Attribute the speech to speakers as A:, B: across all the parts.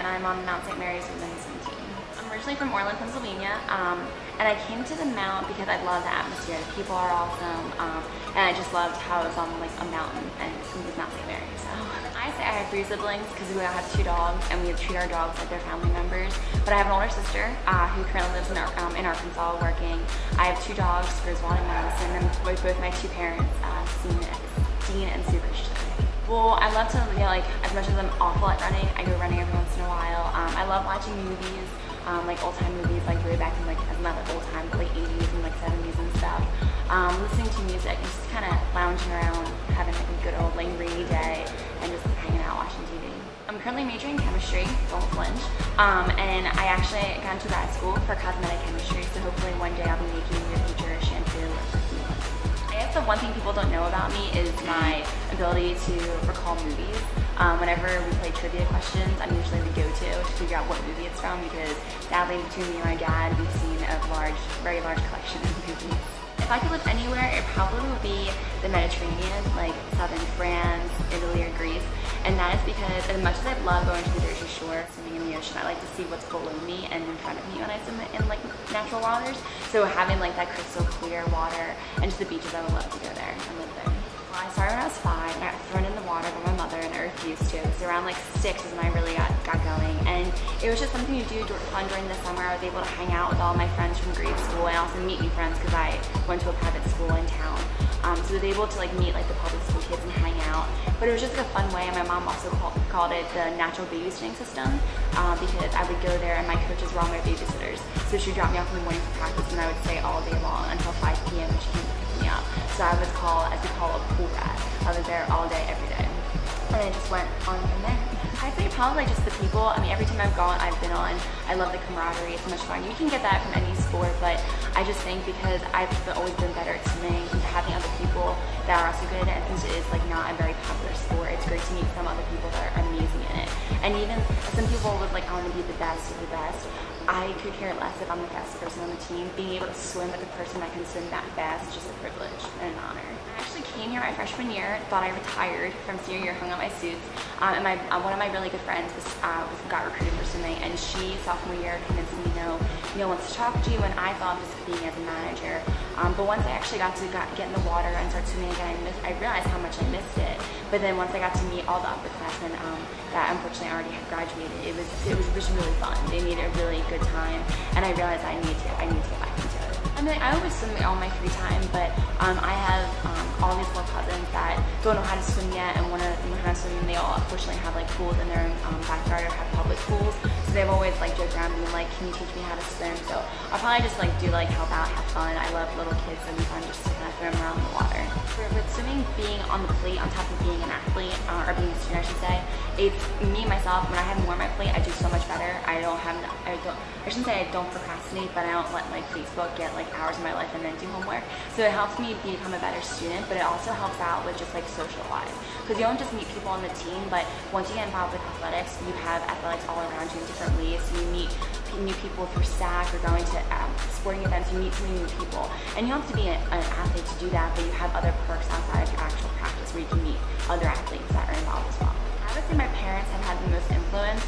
A: I'm on the Mount St. Mary's women's swim team. I'm originally from Orland, Pennsylvania, and I came to the Mount because I love the atmosphere. The people are awesome, and I just loved how it was on like a mountain, and it was Mount St. Mary's. So I say I have 3 siblings because we all have 2 dogs, and we treat our dogs like they're family members. But I have an older sister who currently lives in Arkansas working. I have 2 dogs, Griswold and Madison, and with both my 2 parents, Dean and Sue Christian. Well, I love to, like, as much as I'm awful at running, I go running every once in a while. I love watching movies, like old-time movies, like way back in, like, not like old-time, but like 80s and like 70s and stuff. Listening to music and just kind of lounging around, having like a good old like rainy day, and just hanging out watching TV. I'm currently majoring in chemistry, don't flinch, and I actually got into grad school for cosmetic chemistry, so hopefully one day I'll be making your future shampoo or perfume. I guess the one thing people don't know about me is my ability to recall movies. Whenever we play trivia questions, I'm usually the go-to to figure out what movie it's from, because sadly between me and my dad, we've seen a very large collection of movies. If I could live anywhere, it probably would be the Mediterranean, like southern France, Italy, or Greece. And that is because as much as I love going to the Jersey Shore, swimming in the ocean, I like to see what's below me and in front of me when I swim in like natural waters. So having like that crystal clear water and just the beaches, I would love to go there and live there. Well, I started when I was 5 and I got thrown in the water by my mother and I refused to. So around like 6 is when I really got going. And it was just something to do fun during the summer. I was able to hang out with all my friends from grade school and also meet new friends because I went to a private school in town. So I was able to like meet like the public school kids and hang out. But it was just like a fun way, and my mom also called it the natural babysitting system because I would go there and my coaches were all my babysitters. So she would drop me off in the morning for practice and I would stay all day long until 5 p.m. when she came to pick me up. So I was called, as we call a pool rat. I was there all day, every day. And it just went on from there. I'd say probably just the people. I mean, every time I've been on, I love the camaraderie. It's so much fun. You can get that from any sport, but I just think because I've always been better at swimming, having other people that are also good at it, since it is like not a very popular sport, it's great to meet some other people that are amazing in it. And even some people was like, I want to be the best of the best. I could care less if I'm the fastest person on the team. Being able to swim with the person that can swim that fast is just a privilege and an honor. I actually came here my freshman year, thought I retired from senior year, hung up my suits, and one of my really good friends got recruited for swimming, and she, sophomore year, convinced me, Neil wants to talk to you, and I thought of just being as a manager. But once I actually got to get in the water and start swimming again, I realized how much I missed it. But then once I got to meet all the upperclassmen that unfortunately already had graduated, it was just really fun. They made it a really good time, and I realized I need to get back into it. I mean, I always swim all my free time, but I have all these little cousins that don't know how to swim yet and want to learn how to swim, and they all unfortunately have like pools in their backyard or have public pools. So they've always like joked around being like, can you teach me how to swim? So I'll probably just like do like help out, have fun. I love little kids, and it's fun just to kind of throw them around the water. With swimming being on the plate on top of being an athlete, or being a student I should say, it's me myself, when I have more on my plate, I do so much better. I shouldn't say I don't procrastinate, but I don't let like Facebook get like hours of my life and then do homework. So it helps me become a better student, but it also helps out with just like social wise. Because you don't just meet people on the team, but once you get involved with athletics, you have athletics all around you in different ways. So you meet new people through SAC or going to sporting events, you meet so many new people. And you don't have to be an athlete to do that, but you have other perks outside of your actual practice where you can meet other athletes that are involved as well. I would say my parents have had the most influence.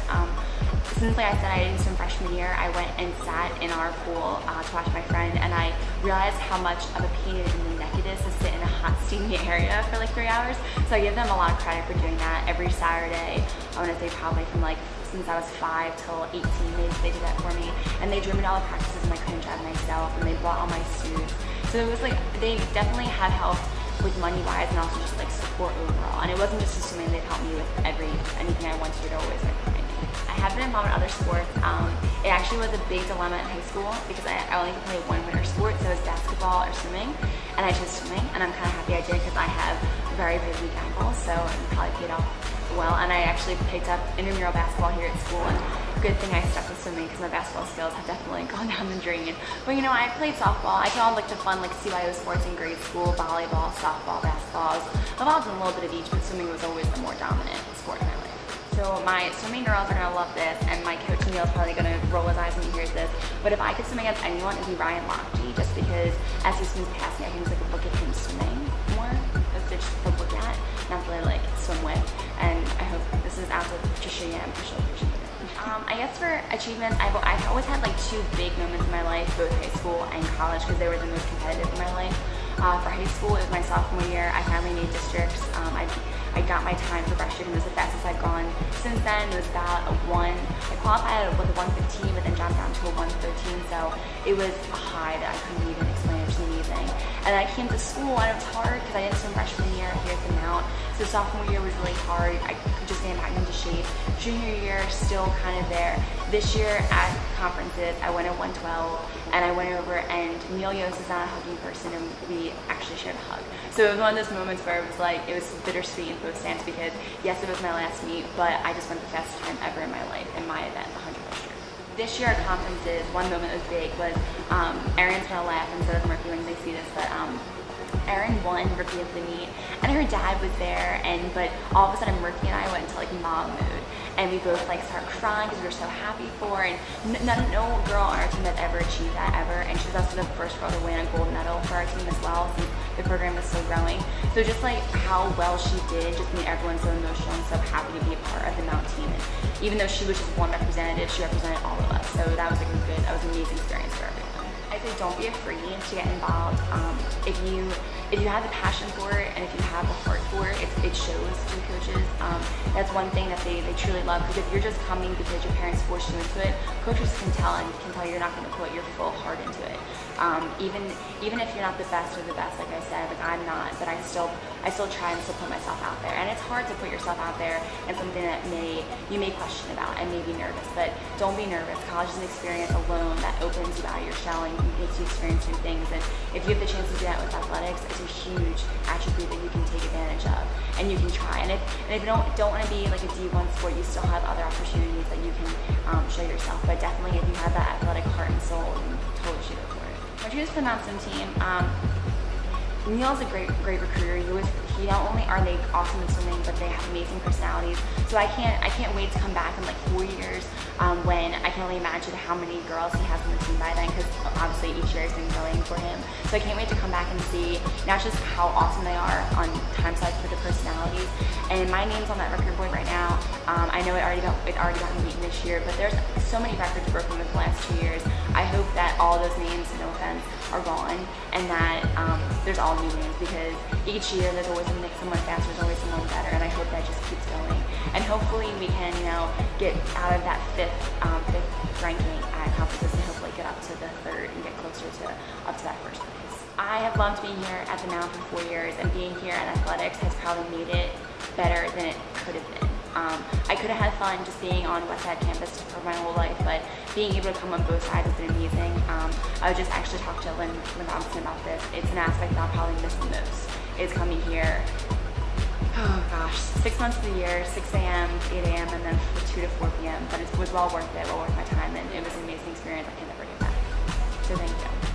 A: Since, like I said, I didn't swim freshman year, I went and sat in our pool to watch my friend, and I realized how much of a pain in the neck it is to sit in a hot, steamy area for like 3 hours. So I give them a lot of credit for doing that. Every Saturday, I want to say probably from like since I was 5 till 18, they did that for me, and they drew me to all the practices, and I couldn't drive myself, and they bought all my suits. So it was like they definitely have helped with money-wise and also just like support overall. And it wasn't just swimming; they've helped me with anything I wanted to do. They're always like behind me. I have been involved in other sports. It actually was a big dilemma in high school because I only could play one winter sport, so it was basketball or swimming, and I chose swimming, and I'm kind of happy I did because I have very weak ankles, so it probably paid off well. And I actually picked up intramural basketball here at school, and good thing I stuck with swimming because my basketball skills have definitely gone down the drain. But you know, I played softball. I did all like the fun like CYO sports in grade school, volleyball, softball, basketball. I was involved in a little bit of each, but swimming was always the more dominant sport in my life. So my swimming girls are gonna love this, and my coach Neil's probably gonna roll his eyes when he hears this. But if I could swim against anyone, it'd be Ryan Lochte, just because as he swims past me, I think it's like a look at him swimming more. It's just to look at, not really like swim with. And I hope this is out to Patricia Yam. I guess for achievements, I've always had like two big moments in my life, both high school and college, because they were the most competitive in my life. For high school, it was my sophomore year. I finally made districts. I got my time progression. It was the fastest I'd gone. Since then, it was about a 1. I qualified with a 115, but then jumped down to a 113. So it was a high that I couldn't even explain. It was amazing. And then I came to school, and it was hard because I didn't swim freshman year here at the Mount. So sophomore year was really hard. I just getting back into shape. Junior year, still kind of there. This year at conferences, I went at 112, and I went over, and Neil Yost is not a hugging person, and we actually shared a hug. So it was one of those moments where it was like, it was bittersweet in both stands because yes, it was my last meet, but I just went the fastest time ever in my life in my event, the 100 meter. This year at conferences, one moment that was big was, Erin's gonna laugh and so does Murphy when they see this, but Erin won Rookie of the Meet, and her dad was there, but all of a sudden Murphy and I went into like mom mood, and we both like started crying because we were so happy for her, and no girl on our team has ever achieved that ever, and she was also the first girl to win a gold medal for our team as well, since the program is still growing. So just like how well she did just made everyone so emotional and so happy to be a part of the Mount team, and even though she was just one representative, she represented all of us, so that was like that was an amazing experience for everyone. I say don't be afraid to get involved. If you have the passion for it and if you have the heart for it, it shows to the coaches. That's one thing that they truly love, because if you're just coming because your parents forced you into it, coaches can tell you're not going to put your full heart into it. Even if you're not the best of the best, like I said, like I'm not, but I still try and still put myself out there. And it's hard to put yourself out there in something that you may question about and may be nervous, but don't be nervous. College is an experience alone that opens you out of your shell and makes you experience new things. And if you have the chance to do that with athletics, it's a huge attribute that you can take advantage of and you can try. And if you don't want to be like a D1 sport, you still have other opportunities that you can show yourself. But definitely, if you have that athletic heart and soul, you totally should go for it. When I choose the Mount Swim team, Neil's a great recruiter. He not only are they awesome at swimming, but they have amazing personalities. So I can't wait to come back in like 4 years when I can only imagine how many girls he has on the team by then, because obviously each year has been growing for him. So I can't wait to come back and see not just how awesome they are on time side for the personalities. And my name's on that record board right now. I know it already got beaten this year, but there's so many records broken with the last 2 years. I hope that all those names, no offense, are gone, and that there's all new names, because each year there's always someone faster, there's always someone better, and I hope that just keeps going. And hopefully we can, get out of that fifth ranking at conferences and hopefully get up to the 3rd and get closer up to that 1st place. I have loved being here at the Mount for 4 years, and being here in athletics has probably made it better than it could have been. I could have had fun just being on Westside campus for my whole life, but being able to come on both sides has been amazing. I just actually talked to Lynn Robinson about this. It's an aspect that I'll probably miss the most, is coming here, oh gosh, 6 months of the year, 6 a.m., 8 a.m., and then 2 to 4 p.m. But it was well worth it, well worth my time, and it was an amazing experience I can never get back. So thank you.